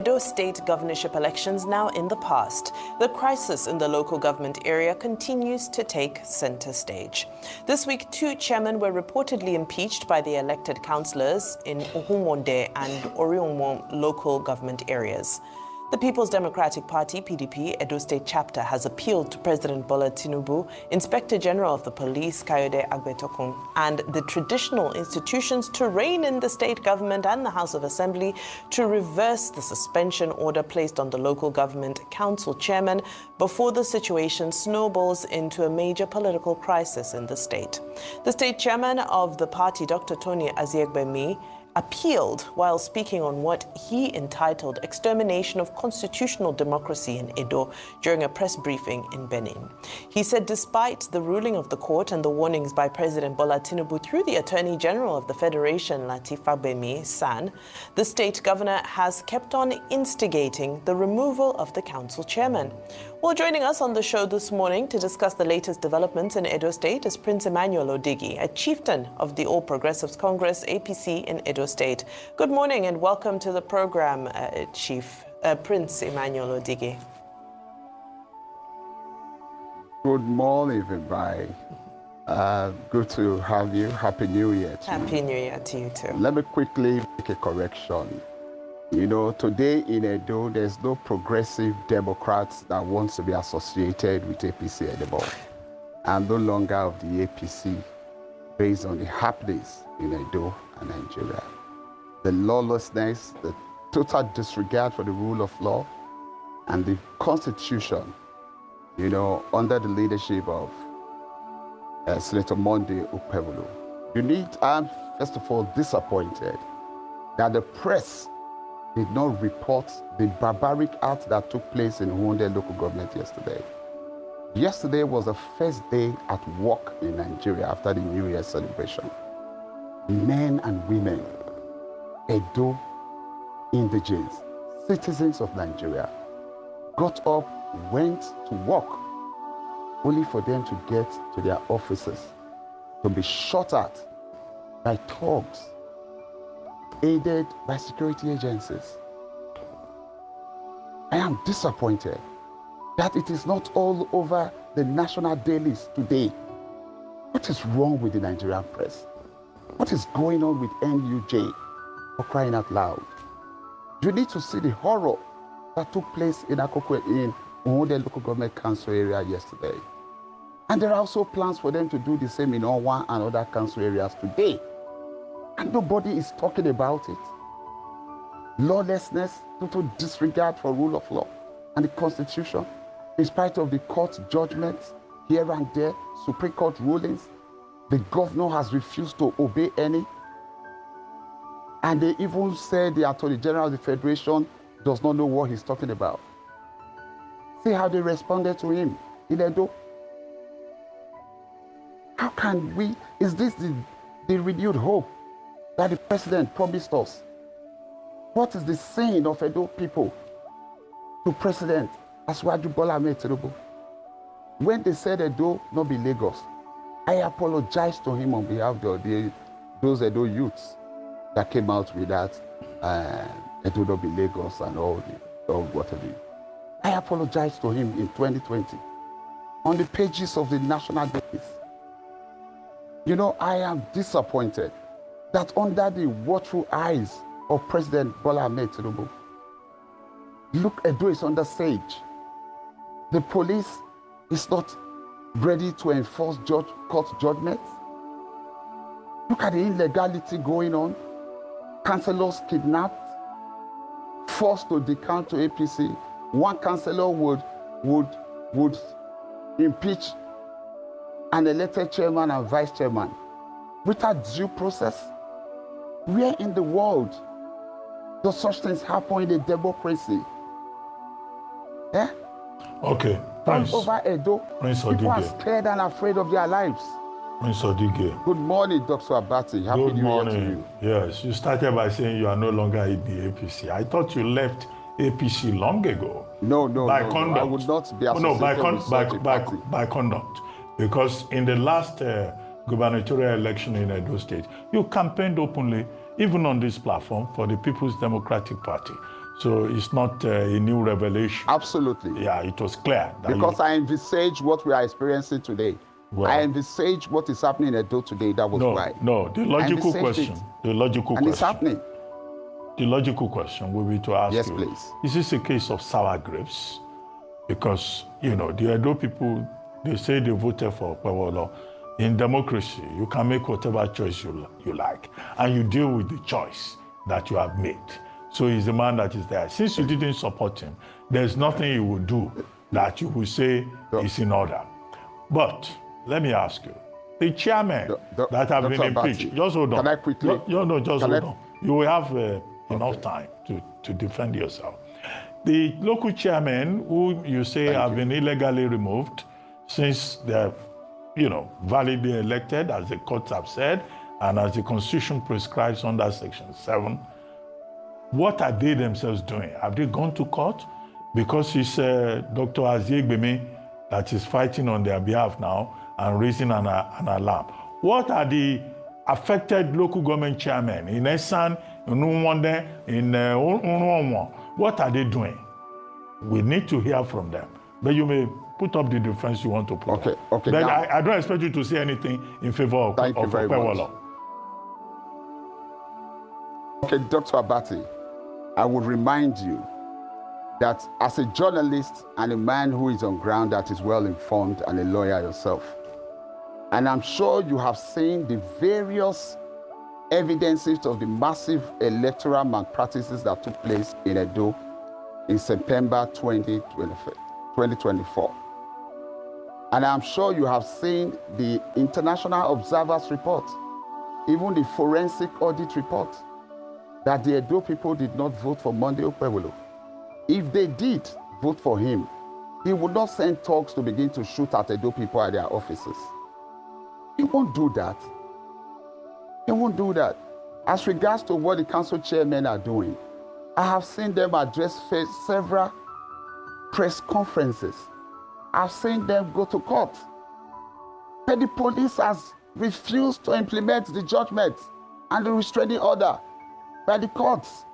Edo state governorship elections now in the past, the crisis in the local government area continues to take center stage. This week, 2 chairmen were reportedly impeached by the elected councillors in Ohumonde and Oriumo local government areas. The People's Democratic Party, PDP, Edo State Chapter has appealed to President Bola Tinubu, Inspector General of the Police, Kayode Agbetokun, and the traditional institutions to rein in the state government and the House of Assembly to reverse the suspension order placed on the local government council chairman before the situation snowballs into a major political crisis in the state. The state chairman of the party, Dr. Tony Aziegbemi, appealed while speaking on what he entitled Extermination of Constitutional Democracy in Edo during a press briefing in Benin. He said despite the ruling of the court and the warnings by President Bola Tinubu through the Attorney General of the Federation, Lateef Fagbemi San, the state governor has kept on instigating the removal of the council chairman. Well, joining us on the show this morning to discuss the latest developments in Edo State is Prince Emmanuel Odigi, a chieftain of the All Progressives Congress, APC, in Edo State. Good morning and welcome to the program, Prince Emmanuel Odigi. Good morning, everybody. Good to have you. Happy New Year to you. Happy New Year to you too. Let me quickly make a correction. You know, today in Edo, there's no progressive Democrats that wants to be associated with APC anymore. I'm no longer of the APC based on the happenings in Edo and Nigeria. The lawlessness, the total disregard for the rule of law, and the Constitution, you know, under the leadership of Senator Monday Okpebolo. I'm first of all disappointed that the press did not report the barbaric act that took place in Ohumonde local government yesterday. Yesterday was the first day at work in Nigeria after the New Year celebration. Men and women, Edo, Indigens, citizens of Nigeria, got up, went to work, only for them to get to their offices, to be shot at by thugs, aided by security agencies. I am disappointed that it is not all over the national dailies today. What is wrong with the Nigerian press? What is going on with NUJ, for crying out loud? You need to see the horror that took place in Ohumonde local government council area yesterday. And there are also plans for them to do the same in Owa and other council areas today. And nobody is talking about it. Lawlessness, total disregard for rule of law and the Constitution, in spite of the court judgments here and there, Supreme Court rulings, the governor has refused to obey any. And they even said the Attorney General of the Federation does not know what he's talking about. See how they responded to him in Edo. How can we, is this the renewed hope that the president promised us? What is the saying of Edo people to President Asiwaju Bola Ahmed Tinubu? When they said Edo not be Lagos, I apologize to him on behalf of those Edo youths that came out with that Edo not be Lagos and all whatever. I apologize to him in 2020 on the pages of the national dailies. You know, I am disappointed that under the watchful eyes of President Bola Ahmed Tinubu, look, Edo is under siege. The police is not ready to enforce court judgments. Look at the illegality going on. Councillors kidnapped, forced to decamp to APC. One councillor would impeach an elected chairman and vice chairman without due process. Where in the world does such things happen in a democracy? Yeah? Okay, Prince. All over Edo, Prince people are Odige. scared and afraid of their lives. Prince Odige. Good morning, Dr. Abati. Happy Good New Year morning. to you. Yes, you started by saying you are no longer in the APC. I thought you left APC long ago. No, by conduct. I would not be associated with such a party. By conduct. Because in the last gubernatorial election in Edo State, you campaigned openly, even on this platform, for the People's Democratic Party. So it's not a new revelation. Absolutely. Yeah, it was clear. Because I envisage what we are experiencing today. Well, I envisage what is happening in Edo today. That was why. No, the logical question. The logical and question. It's happening. The logical question will be to ask Yes, you, please. Is this a case of sour grapes? Because, you know, the Edo people, they say they voted for Okpebolo. In democracy, you can make whatever choice you like, and you deal with the choice that you have made. So he's the man that is there. Since you didn't support him, there's nothing he will do that you will say is in order. But let me ask you, the chairman that have been impeached, just hold on. Can I quickly? Just hold on. You will have enough time to defend yourself. The local chairmen who you say have been illegally removed since they're, validly elected, as the courts have said, and as the Constitution prescribes under Section 7, what are they themselves doing? Have they gone to court? Because it's Dr. Aziegbemi that is fighting on their behalf now and raising an alarm. What are the affected local government chairmen in Esan, in Nwande, in Unronwo? What are they doing? We need to hear from them. But you may put up the defense you want to put up. Okay. But I don't expect you to say anything in favor of Okpebolo. Okay, Dr. Abati, I would remind you that as a journalist and a man who is on ground that is well informed and a lawyer yourself, and I'm sure you have seen the various evidences of the massive electoral malpractices that took place in Edo in September 2024. And I'm sure you have seen the international observers report, even the forensic audit report, that the Edo people did not vote for Monday Okpebolo. If they did vote for him, he would not send thugs to begin to shoot at Edo people at their offices. He won't do that. He won't do that. As regards to what the council chairmen are doing, I have seen them address several press conferences. I've seen them go to court. But the police has refused to implement the judgment and the restraining order by the courts.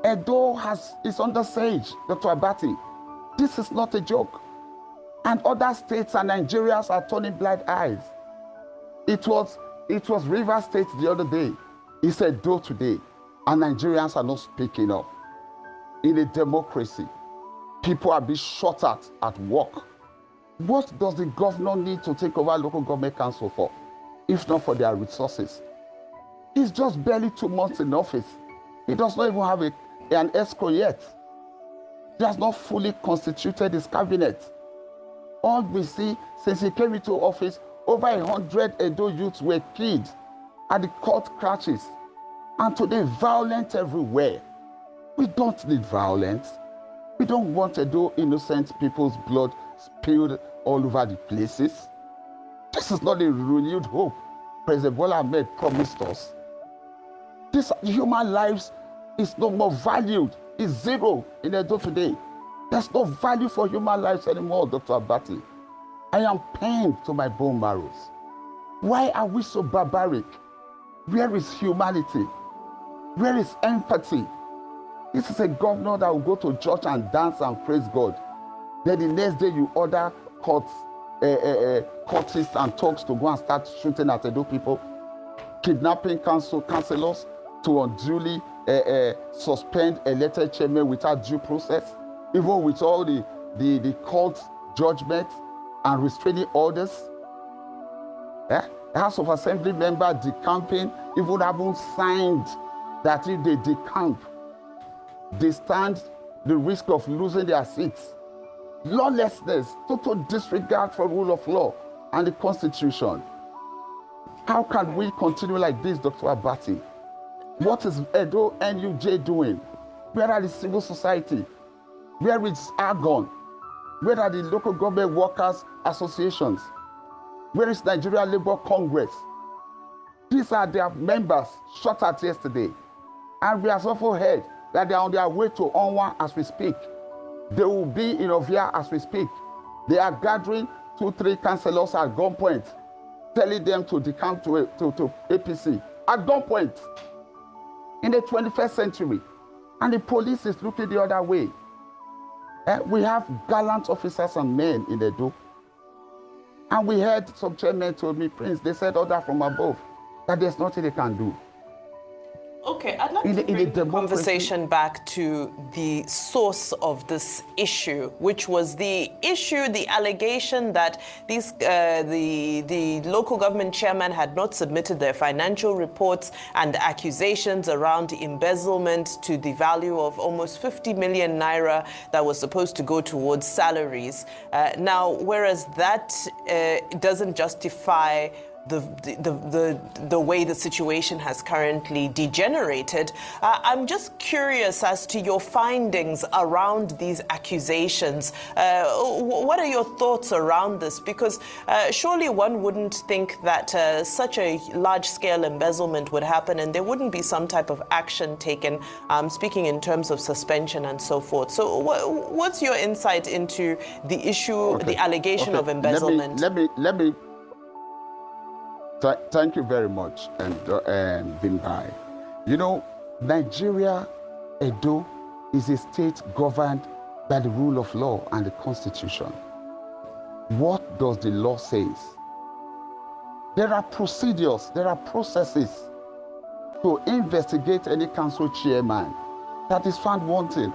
Edo is under siege, Dr. Abati. This is not a joke. And other states and Nigerians are turning blind eyes. It was Rivers State the other day. It's Edo today. And Nigerians are not speaking up. In a democracy, people are being shot at work. What does the governor need to take over local government council for, if not for their resources? He's just barely 2 months in office. He does not even have an ESCO yet. He has not fully constituted his cabinet. All we see since he came into office, over 100 Edo youths were killed at the court crashes. And today, violence everywhere. We don't need violence. We don't want Edo innocent people's blood spilled all over the places. This is not a renewed hope President Bola Ahmed promised us. This human lives is no more valued. It's zero in Edo today. There's no value for human lives anymore, Dr. Abati. I am pained to my bone marrows. Why are we so barbaric? Where is humanity? Where is empathy? This is a governor that will go to church and dance and praise God. Then the next day you order courtists and thugs to go and start shooting at Edo people, kidnapping councillors to unduly suspend elected chairman without due process, even with all the court judgment and restraining orders. The House of Assembly member decamping even haven't signed that if they decamp, they stand the risk of losing their seats. Lawlessness, total disregard for rule of law and the Constitution. How can we continue like this, Dr. Abati? What is Edo NUJ doing? Where are the civil society? Where is Argon? Where are the local government workers associations? Where is Nigeria Labour Congress? These are their members shot at yesterday. And we have also heard that they are on their way to Onwa as we speak. They will be in Ovia as we speak. They are gathering 2-3 councillors at gunpoint, telling them to decamp to APC at gunpoint in the 21st century. And the police is looking the other way. We have gallant officers and men in Edo. And we heard some chairmen told me, Prince, they said order from above, that there's nothing they can do. Okay, I'd like to bring the conversation back to the source of this issue, which was the allegation that the local government chairman had not submitted their financial reports, and accusations around embezzlement to the value of almost 50 million naira that was supposed to go towards salaries. Now, whereas that doesn't justify the way the situation has currently degenerated, I'm just curious as to your findings around these accusations. What are your thoughts around this? Because surely one wouldn't think that such a large-scale embezzlement would happen and there wouldn't be some type of action taken, speaking in terms of suspension and so forth. So what's your insight into the issue, the allegation of embezzlement? Let me thank you very much, and Kpai. You know, Nigeria, Edo, is a state governed by the rule of law and the Constitution. What does the law say? There are procedures, there are processes to investigate any council chairman that is found wanting,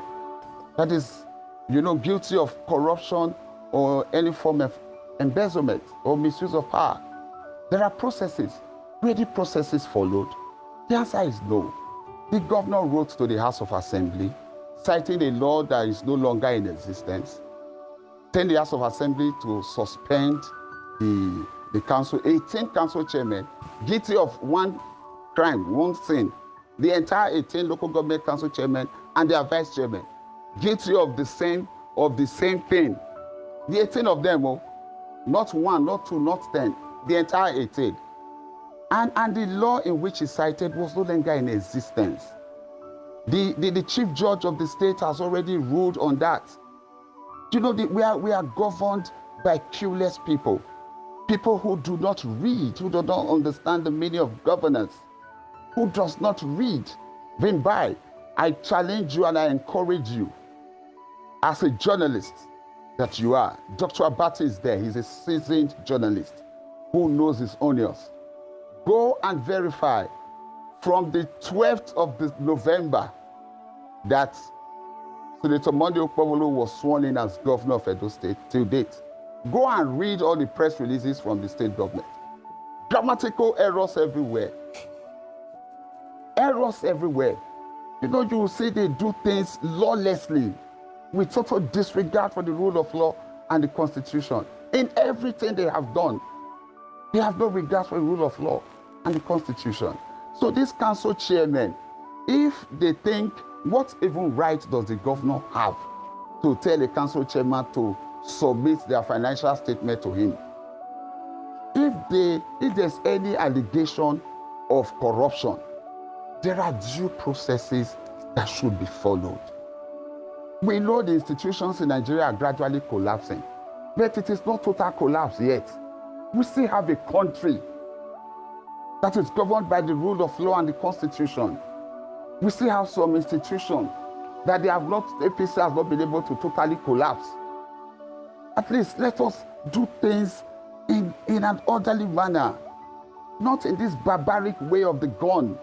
that is, guilty of corruption or any form of embezzlement or misuse of power. There are processes. Were the processes followed? The answer is no. The governor wrote to the House of Assembly, citing a law that is no longer in existence, telling the House of Assembly to suspend the council, 18 council chairmen, guilty of one crime, one sin. The entire 18 local government council chairmen and their vice chairmen, guilty of the same thing. The 18 of them, not one, not two, not 10. The entire 18. And the law in which he cited was no longer in existence. The chief judge of the state has already ruled on that. We are governed by clueless people. People who do not read, who do not understand the meaning of governance, who does not read. Kpai, I challenge you and I encourage you, as a journalist that you are. Dr. Abati is there. He's a seasoned journalist who knows his onions. Go and verify from the 12th of November that Senator Monday Okpebolo was sworn in as governor of Edo State till date. Go and read all the press releases from the state government. Grammatical errors everywhere. Errors everywhere. You will see they do things lawlessly with total disregard for the rule of law and the Constitution. In everything they have done, they have no regard for the rule of law and the Constitution. So these council chairmen, if they think, what even right does the governor have to tell a council chairman to submit their financial statement to him? If there's any allegation of corruption, there are due processes that should be followed. We know the institutions in Nigeria are gradually collapsing, but it is not total collapse yet. We still have a country that is governed by the rule of law and the Constitution. We still have some institutions that APC has not been able to totally collapse. At least let us do things in an orderly manner, not in this barbaric way of the gun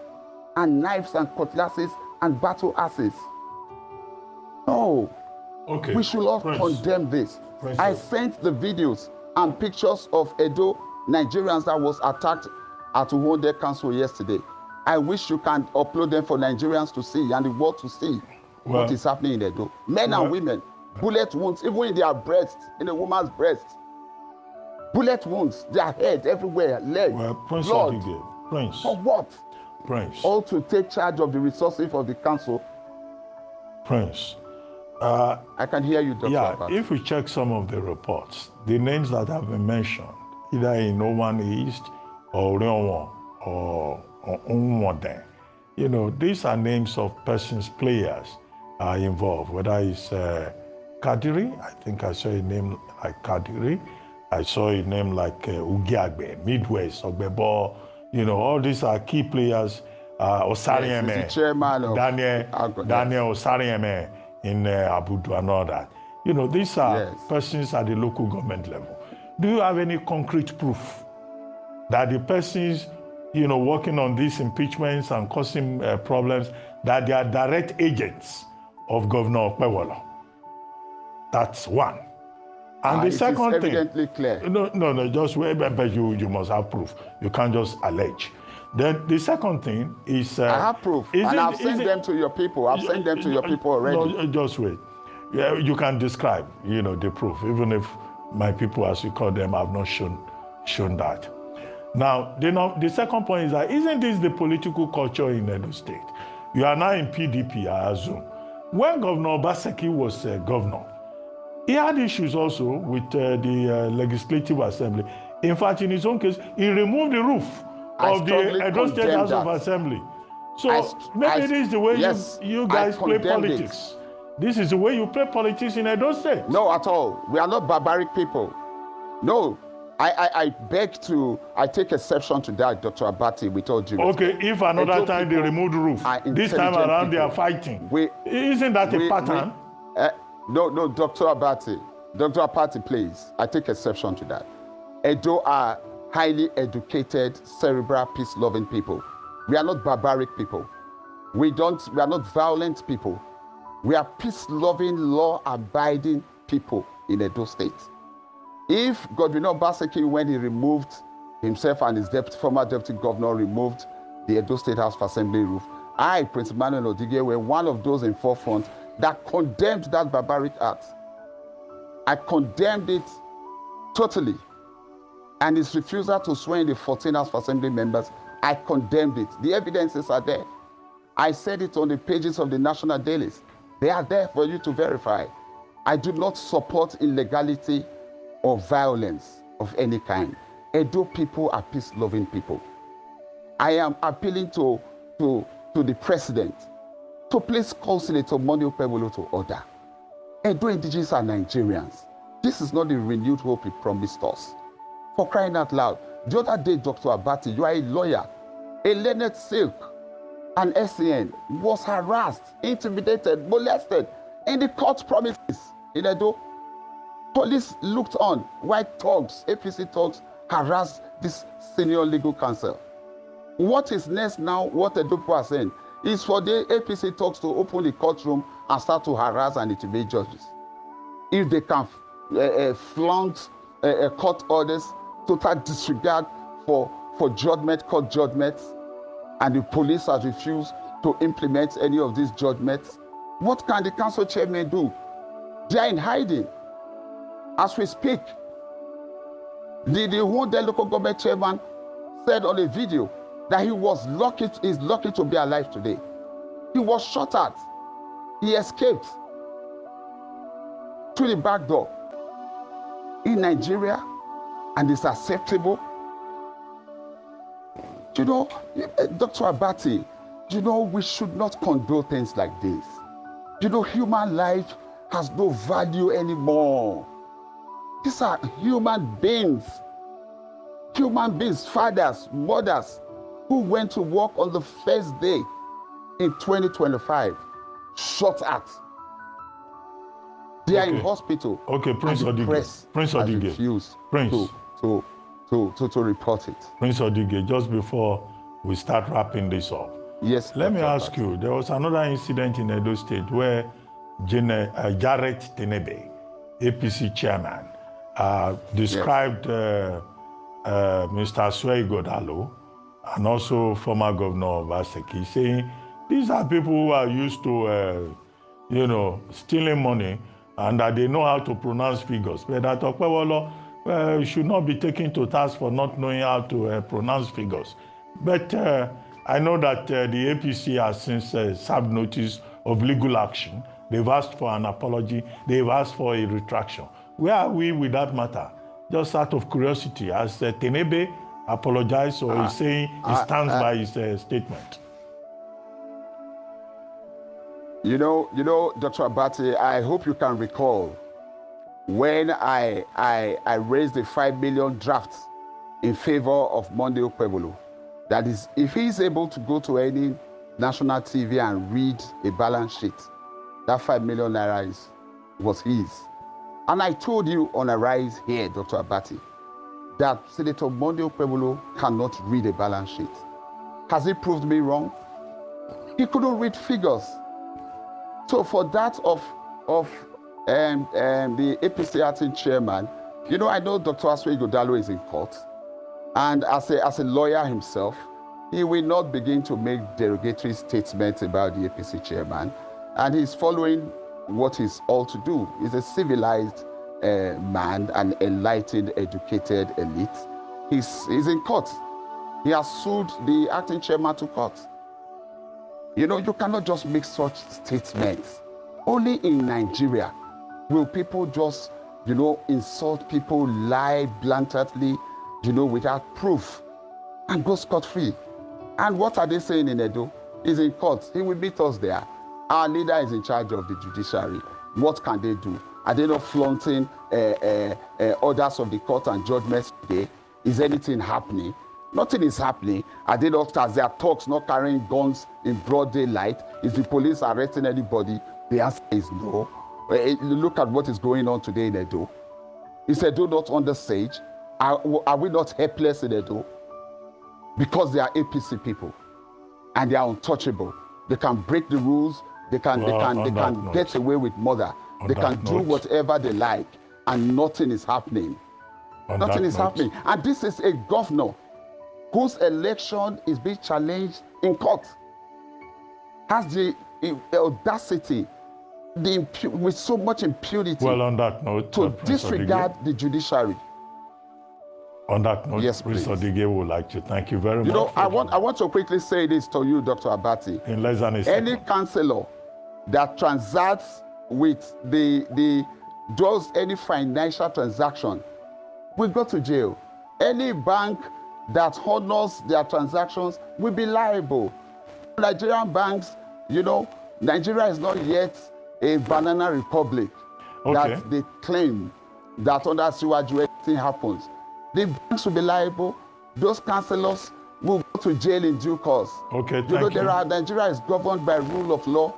and knives and cutlasses and battle axes. No. Okay. We should all condemn this. I sent the videos and pictures of Edo Nigerians that was attacked at Wonde Council yesterday. I wish you can upload them for Nigerians to see and the world to see what is happening in Edo. Men and women, bullet wounds, even in their breast, in a woman's breast. Bullet wounds, their head, everywhere, leg, Prince blood. Prince. For what? Prince. All to take charge of the resources of the council. Prince. I can hear you, Dr. Yeah, Abati. if we check some of the reports, the names that have been mentioned, either in Oman East or Reonwa or Unwade, these are names of persons, players are involved, whether it's Kadiri, I think I saw a name like Kadiri, I saw a name like Ugiagbe, Midwest, Okpebolo, all these are key players Osarieme, yes, the chairman of Daniel Osarieme in Abudu and all that. You know, these are persons at the local government level. Do you have any concrete proof that the persons, you know, working on these impeachments and causing problems, that they are direct agents of Governor Okpebolo? That's one. And the second thing, evidently clear. No, just wait, but you must have proof. You can't just allege. Then the second thing is... I have proof, and I've sent them to your people. I've sent them to your people already. No, just wait. Yeah, you can describe, you know, the proof, even if my people, as you call them, have not shown that. Now, the second point is that, isn't this the political culture in Edo State? You are now in PDP, I assume. When Governor Obaseki was governor, he had issues also with the Legislative Assembly. In fact, in his own case, he removed the roof of the Edo State House of Assembly. So maybe this is the way you guys play politics. This is the way you play politics in Edo State. No, at all. We are not barbaric people. No. I beg to, I take exception to that, Dr. Abati, with all due respect. Okay, if another time they remove the roof, this time around they are fighting. Isn't that a pattern? No, Dr. Abati. Dr. Abati, please. I take exception to that. Edo are highly educated, cerebral, peace-loving people. We are not barbaric people. We are not violent people. We are peace-loving, law-abiding people in Edo State. If Godwin Obaseki, when he removed himself and his former deputy governor, removed the Edo State House of Assembly roof, I, Prince Emmanuel Odige, were one of those in forefront that condemned that barbaric act. I condemned it totally. And his refusal to swear in the 14 House of Assembly members, I condemned it. The evidences are there. I said it on the pages of the national dailies. They are there for you to verify. I do not support illegality or violence of any kind. Edo people are peace-loving people. I am appealing to the president to please call Senator Monday Okpebolo to order. Edo Indigens are Nigerians. This is not the renewed hope he promised us. For crying out loud, the other day, Dr. Abati, you are a lawyer. A learned silk, an SCN, was harassed, intimidated, molested in the court premises in Edo. Police looked on while thugs, APC thugs, harassed this senior legal counsel. What is next now, what Edo people are saying, is for the APC thugs to open the courtroom and start to harass and intimidate judges. If they can flaunt court orders, total disregard for judgment, court judgments, and the police has refused to implement any of these judgments, what can the council chairman do? They are in hiding. As we speak, the Wunde local government chairman said on a video that he is lucky to be alive today. He was shot at. He escaped through the back door in Nigeria, and it's acceptable. You know, Dr. Abati, you know, we should not condone things like this. You know, human life has no value anymore. These are human beings, fathers, mothers, who went to work on the first day in 2025, shot at. They are in hospital. Okay, Prince Odige. Prince Odige. Refused Prince. To report it. Prince Odige, just before we start wrapping this up. Yes. Let me ask you, there was another incident in Edo State where Jarrett Tenebe, APC chairman, described Mr. Swey Godalo and also former Governor Obaseki, saying these are people who are used to, stealing money and that they know how to pronounce figures. But that Okpebolo should not be taken to task for not knowing how to pronounce figures. But I know that the APC has since served notice of legal action. They've asked for an apology. They've asked for a retraction. Where are we with that matter? Just out of curiosity, has Tenebe apologized or is saying he stands by his statement? You know, Dr. Abati, I hope you can recall when I raised the 5 million draft in favor of Monday Okpebolo, That is, if he is able to go to any national TV and read a balance sheet, that 5 million naira was his. And I told you on a rise here, Dr. Abati, that Senator Monday Okpebolo cannot read a balance sheet. Has he proved me wrong? He couldn't read figures. So for that of the APC acting chairman, you know, I know Dr. Aswe Godalo is in court, and as a lawyer himself, he will not begin to make derogatory statements about the APC chairman, and he's following what he's all to do. He's a civilized man, an enlightened, educated elite. He's in court. He has sued the acting chairman to court. You know, you cannot just make such statements. Only in Nigeria will people just, you know, insult people, lie blatantly, you know, without proof, and go scot-free. And what are they saying in Edo? He's in court. He will meet us there. Our leader is in charge of the judiciary. What can they do? Are they not flaunting orders of the court and judgments today? Is anything happening? Nothing is happening. Are they not, as their talks, not carrying guns in broad daylight? Is the police arresting anybody? The answer is no. Look at what is going on today in Edo. Is Edo not on the stage? Are we not helpless in Edo? Because they are APC people and they are untouchable. They can break the rules. They can get away with murder. They can do whatever they like, and nothing is happening. Nothing is happening. And this is a governor whose election is being challenged in court, has the audacity, with so much impunity, on that note, to disregard the judiciary. On that note, yes, Prince Odige would like to thank you very much. You know, I want to quickly say this to you, Dr. Abati. In less than a second. Any councillor that transacts with does any financial transaction will go to jail. Any bank that honors their transactions will be liable. Nigerian banks, you know, Nigeria is not yet a banana republic that they claim that under Siwaju anything happens. The banks will be liable. Those councillors will go to jail in due course. Okay, you know, Nigeria is governed by rule of law.